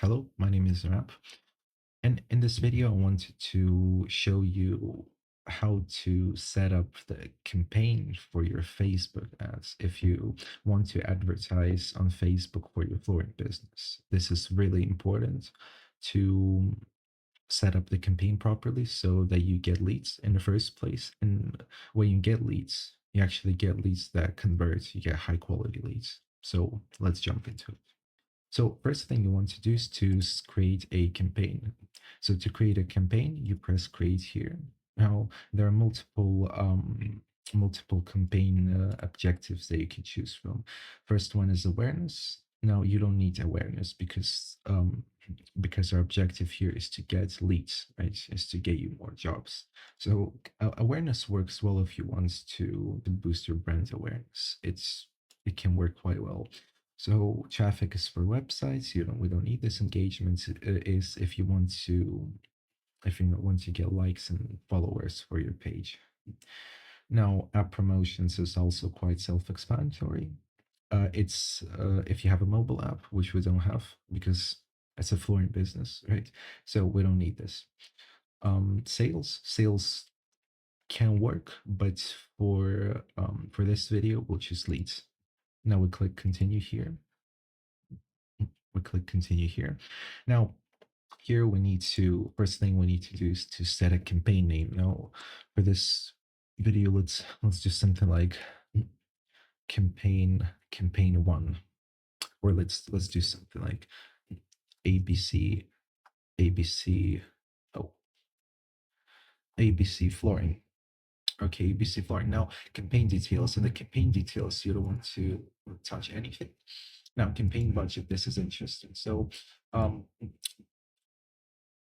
Hello, my name is Zurab, and in this video, I wanted to show you how to set up the campaign for your Facebook ads if you want to advertise on Facebook for your flooring business. This is really important to set up the campaign properly so that you get leads in the first place. And when you get leads, you actually get leads that convert, you get high quality leads. So let's jump into it. So first thing you want to do is to create a campaign. So to create a campaign, you press create here. Now there are multiple campaign objectives that you can choose from. First one is awareness. Now you don't need awareness because our objective here is to get leads, right? Is to get you more jobs. So awareness works well if you want to boost your brand awareness. It can work quite well. So traffic is for websites. We don't need this. Engagement is if you want to get likes and followers for your page. Now, app promotions is also quite self-explanatory. It's if you have a mobile app, which we don't have because it's a flooring business, right? So we don't need this. Sales can work, but for this video, we'll choose leads. Now we click continue here. We click continue here. Now, here we need to, first thing we need to do is to set a campaign name. Now, for this video, let's do something like campaign one, or let's do something like ABC ABC oh ABC flooring. Okay, ABC flooring. Now, campaign details. In the campaign details, you don't want to touch anything. Now, campaign budget. This is interesting. So, um,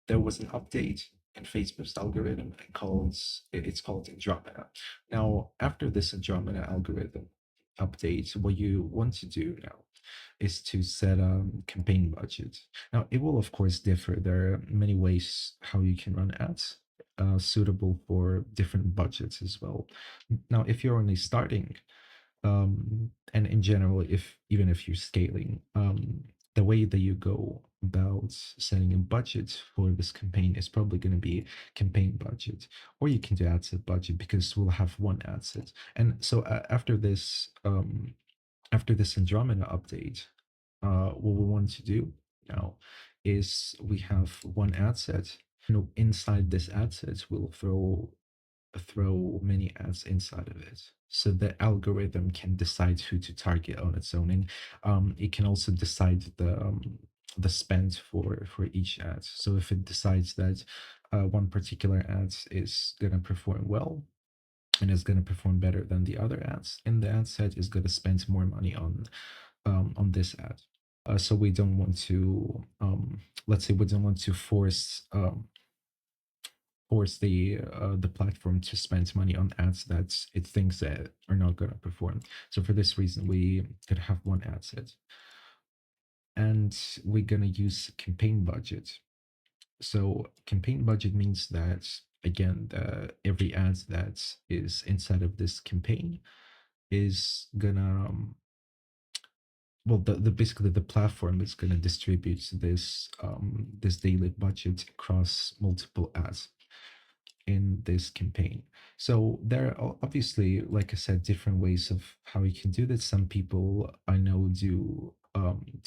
there was an update in Facebook's algorithm it's called Andromeda. Now, after this Andromeda algorithm update, what you want to do now is to set a campaign budget. Now, it will of course differ. There are many ways how you can run ads suitable for different budgets as well. Now, if you're only starting, and in general, if even if you're scaling, the way that you go about setting a budget for this campaign is probably going to be campaign budget, or you can do ad set budget because we'll have one ad set. And so after this Andromeda update, what we want to do now is we have one ad set. Inside this ad set, we'll throw many ads inside of it so the algorithm can decide who to target on its own, and it can also decide the spend for each ad. So if it decides that one particular ad is going to perform well and is going to perform better than the other ads in the ad set, is going to spend more money on this ad. So we don't want to let's say we don't want to force the platform to spend money on ads that it thinks that are not going to perform. So for this reason, we could have one ad set, and we're going to use campaign budget. So campaign budget means that again, every ad that is inside of this campaign is gonna well, the basically the platform is gonna distribute this daily budget across multiple ads in this campaign. So there are obviously, like I said, different ways of how you can do this. Some people I know do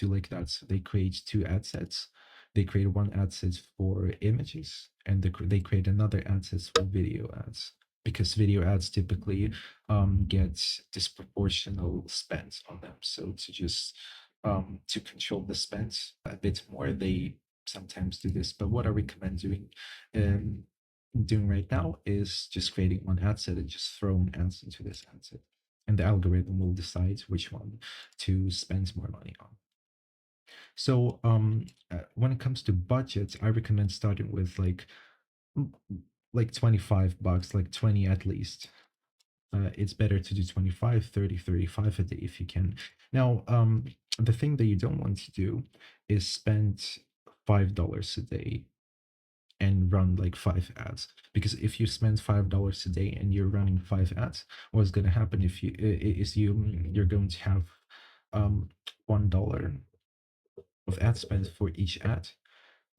like that. So they create two ad sets. They create one ad set for images, and they create another ad set for video ads, because video ads typically get disproportional spend on them. So to control the spend a bit more, they sometimes do this. But what I recommend doing right now is just creating one ad set and just throwing ads into this ad set, and the algorithm will decide which one to spend more money on. So when it comes to budget, I recommend starting with like 25 bucks, like 20 at least. It's better to do 25, 30, 35 a day if you can. Now, the thing that you don't want to do is spend $5 a day and run like 5 ads, because if you spend $5 a day and you're running 5 ads, what's going to happen if you is you're going to have $1 of ad spend for each ad,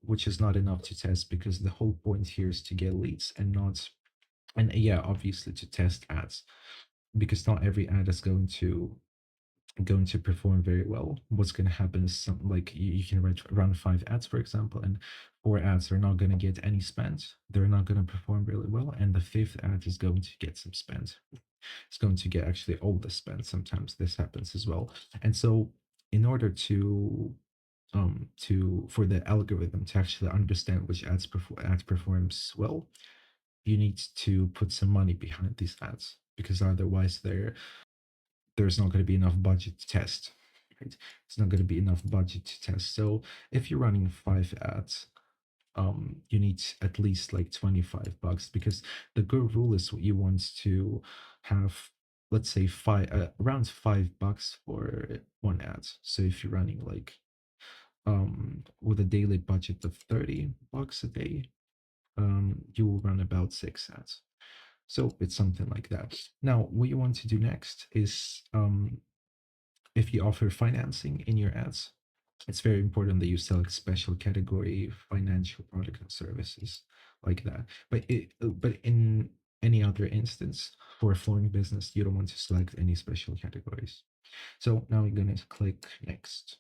which is not enough to test because the whole point here is to get leads and not, and yeah, obviously to test ads, because not every ad is going to perform very well. What's going to happen is some, like you can run 5 ads, for example, and 4 ads are not going to get any spend. They're not going to perform really well, and the fifth ad is going to get some spend. It's going to get actually all the spend. Sometimes this happens as well, and so in order to for the algorithm to actually understand which ad performs well, you need to put some money behind these ads, because otherwise there's not going to be enough budget to test, right? It's not going to be enough budget to test. So if you're running 5 ads, you need at least like $25, because the good rule is you want to have, let's say, around $5 for one ad. So if you're running like with a daily budget of $30 a day, you will run about 6 ads. So it's something like that. Now, what you want to do next is, if you offer financing in your ads, it's very important that you select special category financial product and services like that. But in any other instance, for a flowing business, you don't want to select any special categories. So now we're going to click next.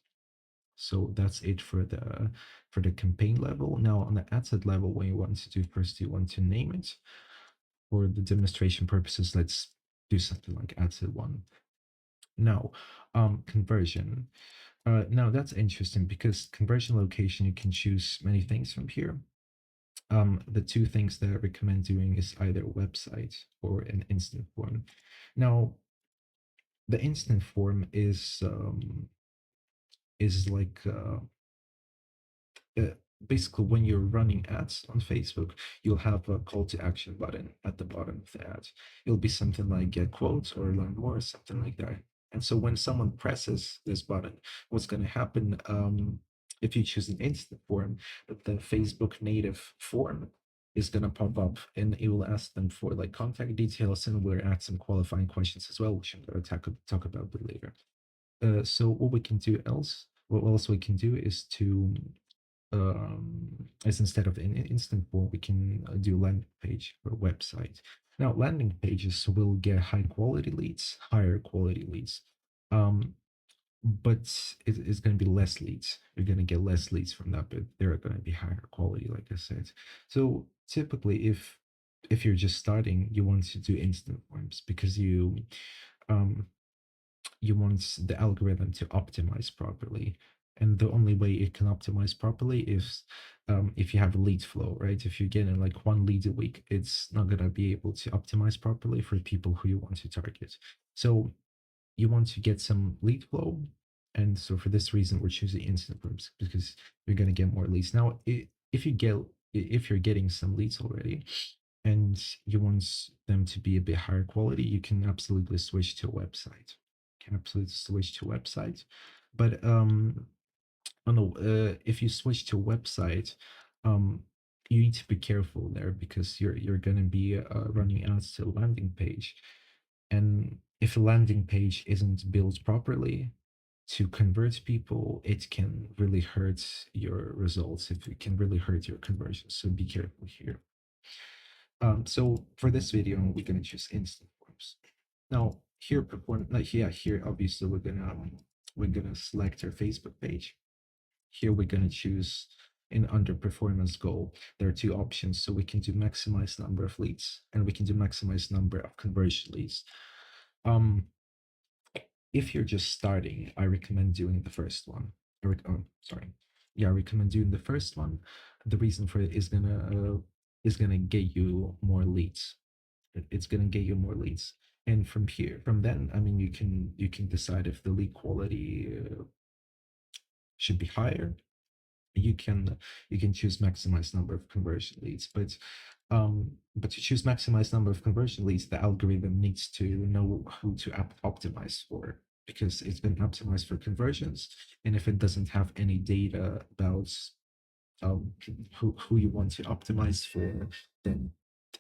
So that's it for the campaign level. Now on the ad set level, what you want to do first, you want to name it. For the demonstration purposes, let's do something like ad set one. Now, conversion. Now that's interesting because conversion location, you can choose many things from here. The two things that I recommend doing is either a website or an instant form. Now, the instant form is like uh, basically when you're running ads on Facebook, you'll have a call to action button at the bottom of the ad. It'll be something like get quotes or learn more, something like that. And so when someone presses this button, what's going to happen, if you choose an instant form, the Facebook native form is going to pop up, and it will ask them for like contact details, and we'll add some qualifying questions as well, which I'm going to talk about a bit later. So what else we can do is to as instead of an instant form, we can do landing page or website. Now, landing pages will get high quality leads, higher quality leads, um, but it's going to be less leads. You're going to get less leads from that, but they're going to be higher quality, like I said. So typically, if you're just starting, you want to do instant forms because um, you want the algorithm to optimize properly. And the only way it can optimize properly is if you have a lead flow, right? If you're getting like 1 lead a week, it's not going to be able to optimize properly for people who you want to target. So you want to get some lead flow. And so for this reason, we're choosing instant groups because you're going to get more leads. Now, if you're getting some leads already and you want them to be a bit higher quality, you can absolutely switch to a website. Can absolutely switch to website. But I don't know, if you switch to a website, um, you need to be careful there because you're gonna be running ads to a landing page, and if a landing page isn't built properly to convert people, it can really hurt your results. It can really hurt your conversions. So be careful here. So for this video, we're gonna choose instant forms. Now here perform like yeah, here obviously we're gonna select our Facebook page. Here we're gonna choose in under performance goal. There are two options. So we can do maximize number of leads and we can do maximize number of conversion leads. Um, if you're just starting, I recommend doing the first one. Sorry. Yeah, I recommend doing the first one. The reason for it is gonna get you more leads. It's gonna get you more leads, and from then, I mean, you can decide if the lead quality should be higher. You can you can choose maximize number of conversion leads, but to choose maximize number of conversion leads, the algorithm needs to know who to optimize for, because it's been optimized for conversions, and if it doesn't have any data about um, who you want to optimize for, then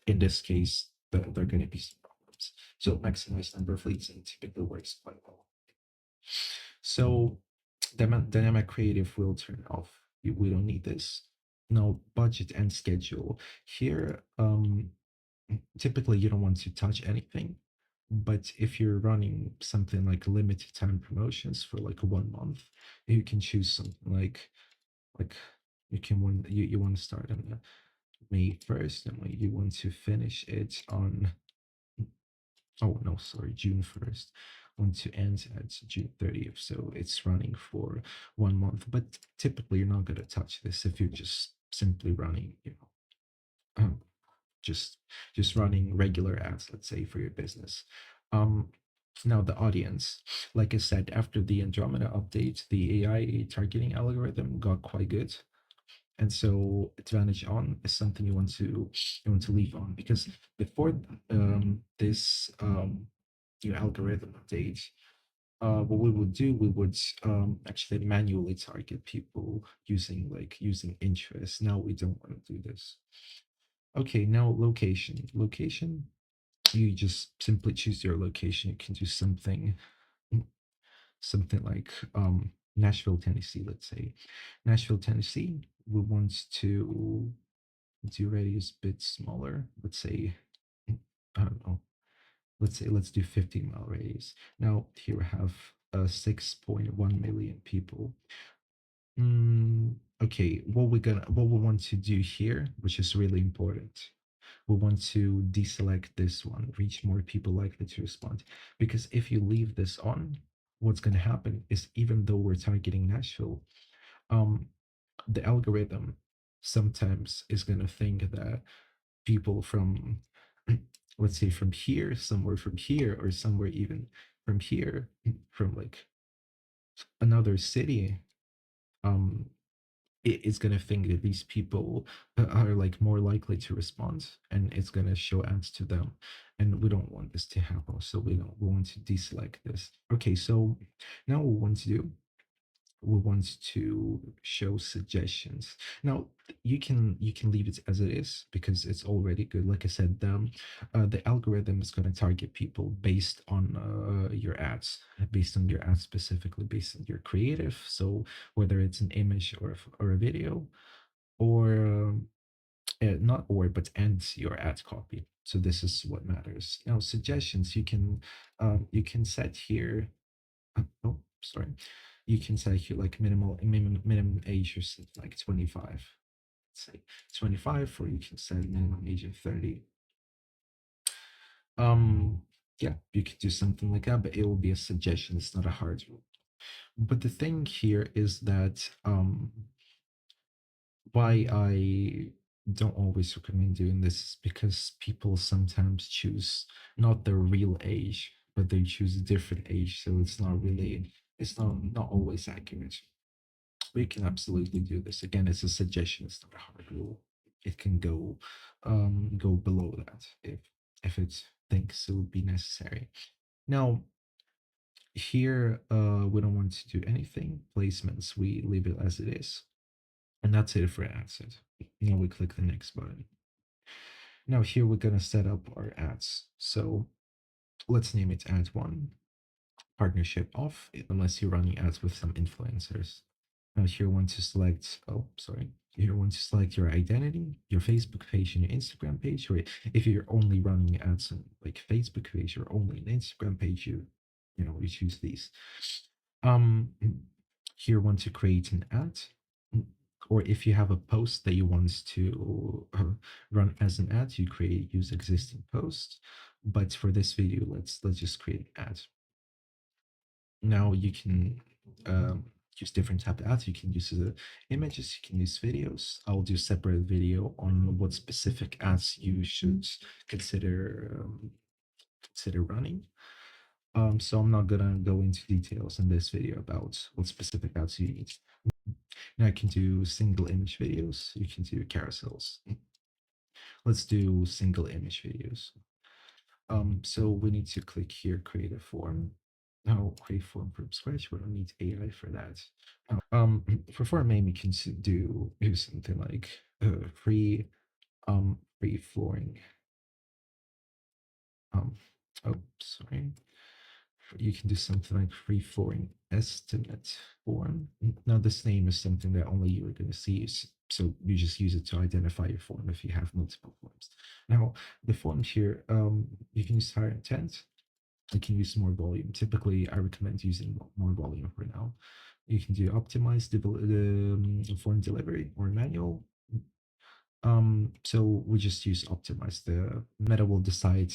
in this case there are going to be some problems. So maximize number of leads and typically works quite well. So Dynamic creative will turn off. We don't need this. No budget and schedule. Here, typically you don't want to touch anything. But if you're running something like limited time promotions for like 1 month, you can choose something like you can want you want to start on May 1st, and like you want to finish it on, oh no, sorry, June 1st. Want to end at June 30th. So it's running for 1 month. But typically you're not gonna touch this if you're just simply running, um, just just running regular ads, let's say, for your business. Um, Now the audience, like I said, after the Andromeda update, the AI targeting algorithm got quite good. And so advantage on is something you want to leave on, because before this new algorithm update, what we would do, we would actually manually target people using interest. Now we don't want to do this. Okay, now location, you just simply choose your location. You can do something like Nashville, Tennessee, let's say. Nashville, Tennessee, we want to do radius a bit smaller. Let's say, I don't know, let's do 15-mile radius. Now here we have 6.1 million people. Okay, what we want to do here, which is really important, we want to deselect this one, reach more people likely to respond. Because if you leave this on, what's going to happen is, even though we're targeting Nashville, um, the algorithm sometimes is going to think that people from, let's say, from here, somewhere from here, or somewhere even from here, from like another city, um, it's going to think that these people are like more likely to respond, and it's going to show ads to them, and we don't want this to happen. So we want to deselect this. Okay, so now what we want to do, we want to show suggestions. Now you can leave it as it is, because it's already good. Like I said, the algorithm is going to target people based on your ads, based on your ads, specifically based on your creative. So whether it's an image or a video, or not or but and your ad copy. So this is what matters. Now suggestions, you can set here, oh, sorry. You can set here like minimum age or something like 25. Let's say 25, or you can set minimum age of 30. Um, yeah, you could do something like that, but it will be a suggestion. It's not a hard rule. But the thing here is that why I don't always recommend doing this is because people sometimes choose not their real age, but they choose a different age. So it's not always accurate. We can absolutely do this. Again, it's a suggestion, it's not a hard rule. It can go below that if it thinks it would be necessary. Now here we don't want to do anything. Placements, we leave it as it is. And that's it for ad set. Now we click the next button. Now here we're gonna set up our ads. So let's name it ad one, partnership off, unless you're running ads with some influencers. Now here want to select, oh, sorry. You want to select your identity, your Facebook page and your Instagram page, or if you're only running ads on like Facebook page or only an Instagram page, you choose these. Um, Here want to create an ad, or if you have a post that you want to run as an ad, you use existing post. But for this video, let's just create an ad. Now you can use different type of ads. You can use images, you can use videos. I'll do a separate video on what specific ads you should consider running. So I'm not gonna go into details in this video about what specific ads you need. Now I can do single image videos. You can do carousels. Let's do single image videos. So we need to click here, create a form. Now create form from scratch. We don't need AI for that. For form name, you can do something like free flooring. Oh, sorry, you can do something like free flooring estimate form. Now, this name is something that only you are going to see. So you just use it to identify your form if you have multiple forms. Now, the form here, you can use higher intent. You can use more volume. Typically, I recommend using more volume for now. You can do optimize the form delivery or manual. So we just use optimize. The meta will decide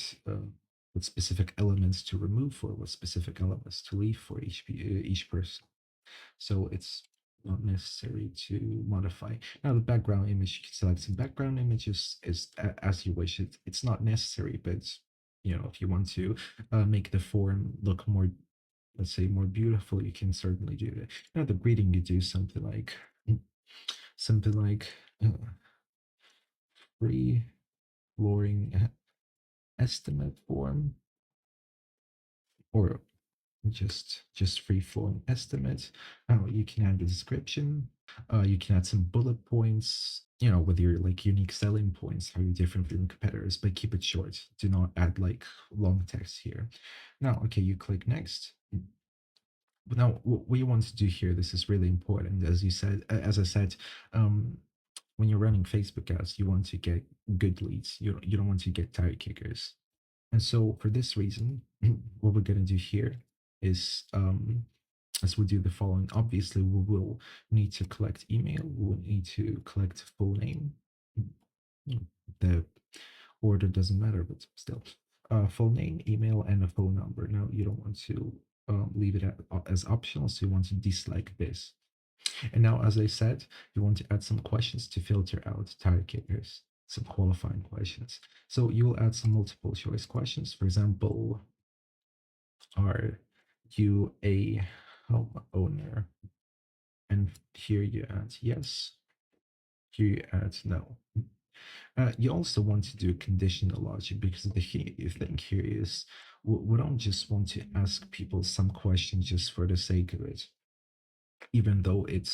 what specific elements to remove or what specific elements to leave for each person. So it's not necessary to modify. Now the background image, you can select some background images as you wish. It's not necessary, but if you want to make the form look more, let's say, more beautiful, you can certainly do that. Now the greeting, you do something like free flooring estimate form, or just free flowing estimate. You can add the description. You can add some bullet points, with your like unique selling points, how you're different from your competitors, but keep it short. Do not add like long text here. Now, okay, you click next. But now, what you want to do here, this is really important. As I said, um, when you're running Facebook ads, you want to get good leads. You don't want to get tire kickers. And so for this reason, what we're going to do here is, as we do the following. Obviously, we will need to collect email. We will need to collect full name. The order doesn't matter, but still, full name, email, and a phone number. Now, you don't want to leave it as optional, so you want to deselect this. And now, as I said, you want to add some questions to filter out tire kickers, some qualifying questions. So you will add some multiple choice questions. For example, are you a homeowner? And here you add yes, here you add no. You also want to do conditional logic because the thing here is we don't just want to ask people some question just for the sake of it, even though it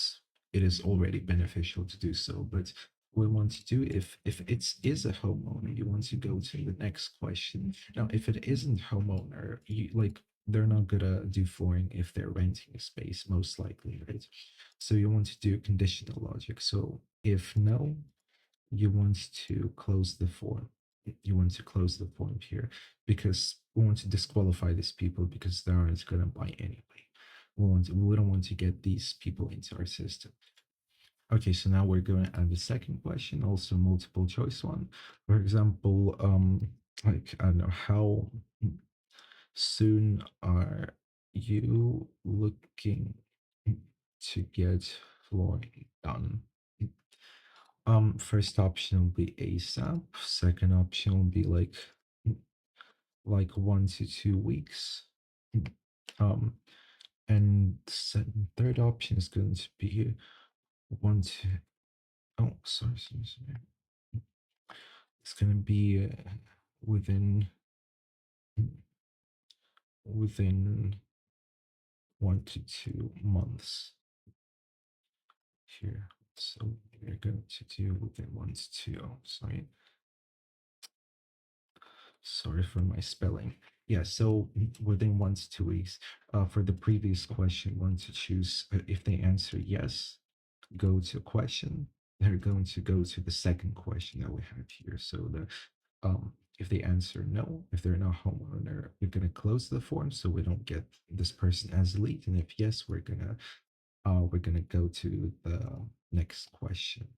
is already beneficial to do so. But we want to do, if it is a homeowner, you want to go to the next question. Now, if it isn't homeowner, you like they're not gonna do flooring if they're renting a space, most likely, right? So you want to do conditional logic. So if no, you want to close the form. You want to close the form here because we want to disqualify these people because they aren't going to buy anyway. We don't want to get these people into our system. Okay, so now we're going to add the second question, also multiple choice one. For example, like I don't know, how soon are you looking to get flooring done? First option will be ASAP. Second option will be like 1 to 2 weeks. Um, and third option is going to be one to oh sorry. It's going to be within within 1 to 2 months here. So we're going to do within 1 to 2. Oh, sorry for my spelling. Yeah, so within 1 to 2 weeks. For the previous question, want to choose if they answer yes, go to question. They're going to go to the second question that we have here. So if they answer no, if they're not homeowner, we're gonna close the form so we don't get this person as lead. And if yes, we're gonna go to the next question.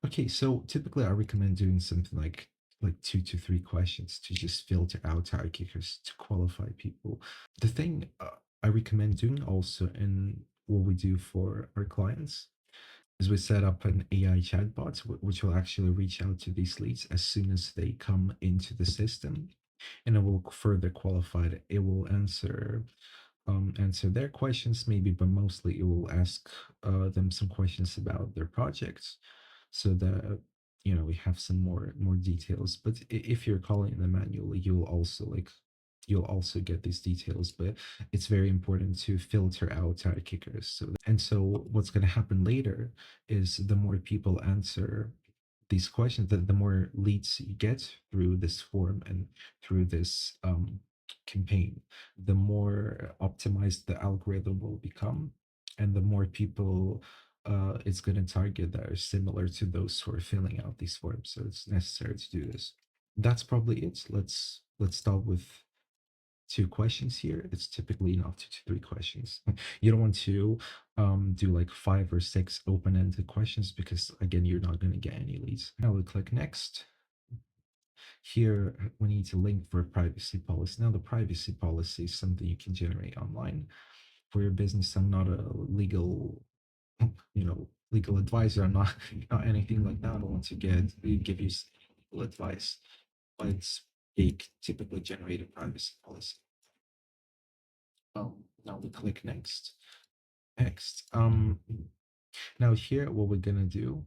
Okay, so typically I recommend doing something like 2 to 3 questions to just filter out tire kickers to qualify people. The thing I recommend doing also in what we do for our clients is we set up an AI chatbot which will actually reach out to these leads as soon as they come into the system, and it will further qualify it. It will answer their questions maybe, but mostly it will ask them some questions about their projects so that we have some more details. But if you're calling them manually, you'll also get these details, but it's very important to filter out tire kickers. So what's going to happen later is the more people answer these questions, the more leads you get through this form and through this campaign, the more optimized the algorithm will become, and the more people it's going to target that are similar to those who are filling out these forms. So it's necessary to do this. That's probably it. Let's start with two questions here. It's typically not 2 to 3 questions. You don't want to do like 5 or 6 open-ended questions because again, you're not going to get any leads. Now we click next. Here, we need to link for a privacy policy. Now, the privacy policy is something you can generate online for your business. I'm not a legal, legal advisor. I'm not, not anything like that. I don't want to give you legal advice, but they typically generate a privacy policy. Now we click next. Next. Now here, what we're gonna do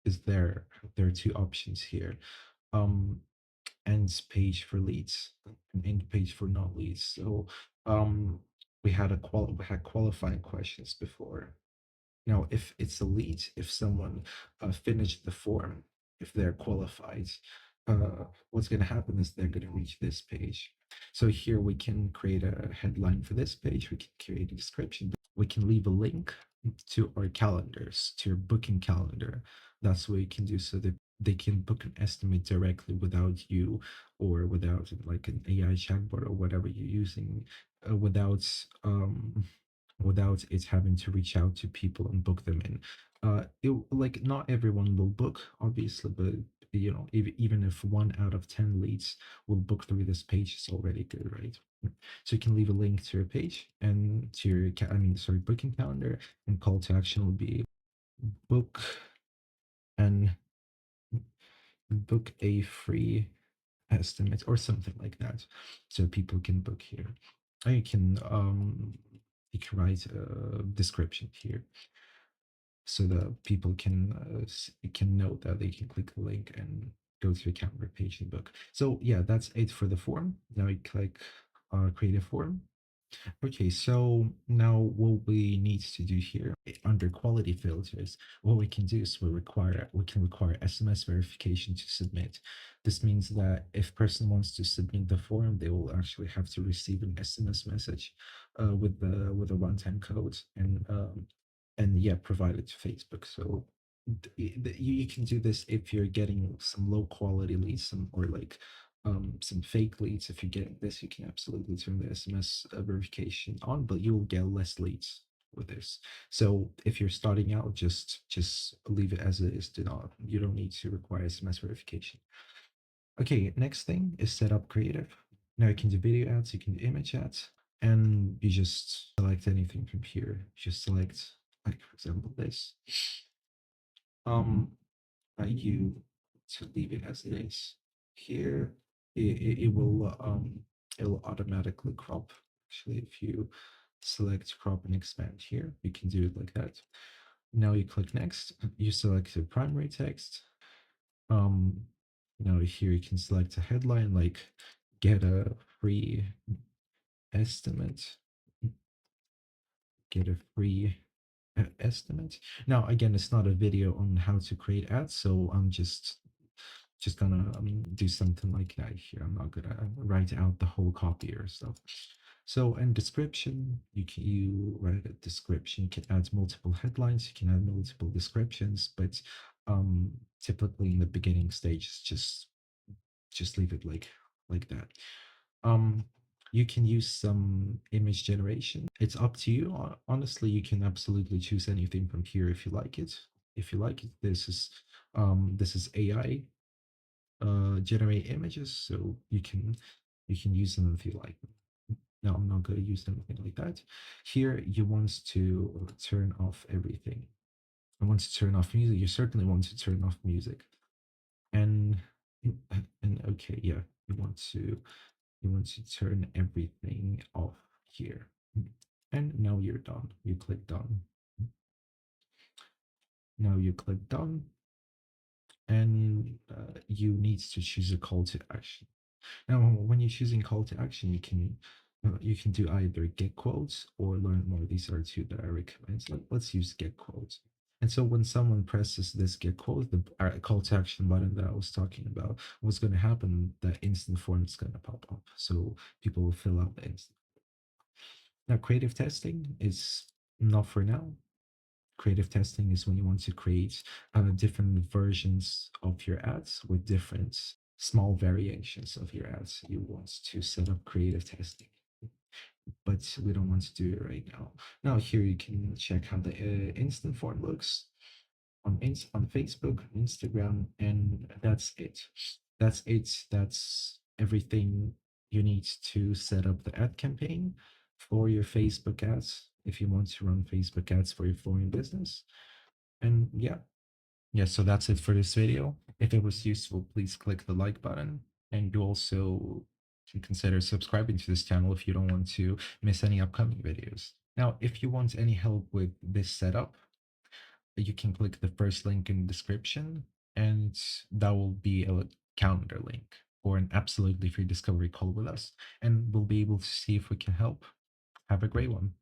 is there are two options here. Um, End page for leads and end page for not leads. So we had qualifying questions before. Now, if it's a lead, if someone finished the form, if they're qualified, what's going to happen is they're going to reach this page. So here we can create a headline for this page. We can create a description. We can leave a link to our calendars, to your booking calendar. That's what you can do so that they can book an estimate directly without you or without like an AI chatbot or whatever you're using, without without it having to reach out to people and book them in. Like not everyone will book, obviously, but even if 1 out of 10 leads will book through this page, it's already good, right? So you can leave a link to your page and to your, booking calendar, and call to action will be book and book a free estimate or something like that, so people can book here. And you can write a description here so that people can know that they can click the link and go to your calendar page and book. So yeah, that's it for the form. Now you click create a form. Okay, so now what we need to do here under quality filters, what we can do is we can require SMS verification to submit. This means that if person wants to submit the form, they will actually have to receive an SMS message with a one-time code and yeah, provide it to Facebook. So you can do this if you're getting some low quality leads, some fake leads. If you get this, you can absolutely turn the SMS verification on, but you will get less leads with this. So if you're starting out, just leave it as it is. You don't need to require SMS verification. Okay, next thing is set up creative. Now you can do video ads, you can do image ads, and you just select anything from here. Just select, like for example, this. You to leave it as it is. Here, it will automatically crop. Actually, if you select crop and expand here, you can do it like that. Now you click next. You select the primary text. Um, Now here you can select a headline like get a free estimate. Get a free estimate. Now again, it's not a video on how to create ads, so I'm just gonna do something like that here. I'm not gonna write out the whole copy or stuff. So in description, you write a description. You can add multiple headlines. You can add multiple descriptions, but typically in the beginning stages, just leave it like that. Um, you can use some image generation. It's up to you. Honestly, you can absolutely choose anything from here if you like it. If you like it, this is AI generate images, so you can use them if you like. No, I'm not going to use anything like that. Here, you want to turn off everything. I want to turn off music. You certainly want to turn off music, and okay, yeah, you want to turn everything off here, and now you're done. You click done. Now you click done, and you need to choose a call to action. Now, when you're choosing call to action, you can do either get quotes or learn more. These are two that I recommend. So let's use get quotes. And so when someone presses this get quote, the call to action button that I was talking about, what's going to happen? The instant form is going to pop up. So people will fill out the instant. Now, creative testing is not for now. Creative testing is when you want to create different versions of your ads with different small variations of your ads. You want to set up creative testing, but we don't want to do it right now. Now, here you can check how the instant form looks on Facebook, Instagram, and that's it. That's it. That's everything you need to set up the ad campaign for your Facebook ads if you want to run Facebook ads for your flooring business. And yeah, so that's it for this video. If it was useful, please click the like button, and you also can consider subscribing to this channel if you don't want to miss any upcoming videos. Now, if you want any help with this setup, you can click the first link in the description, and that will be a calendar link for an absolutely free discovery call with us, and we'll be able to see if we can help. Have a great one.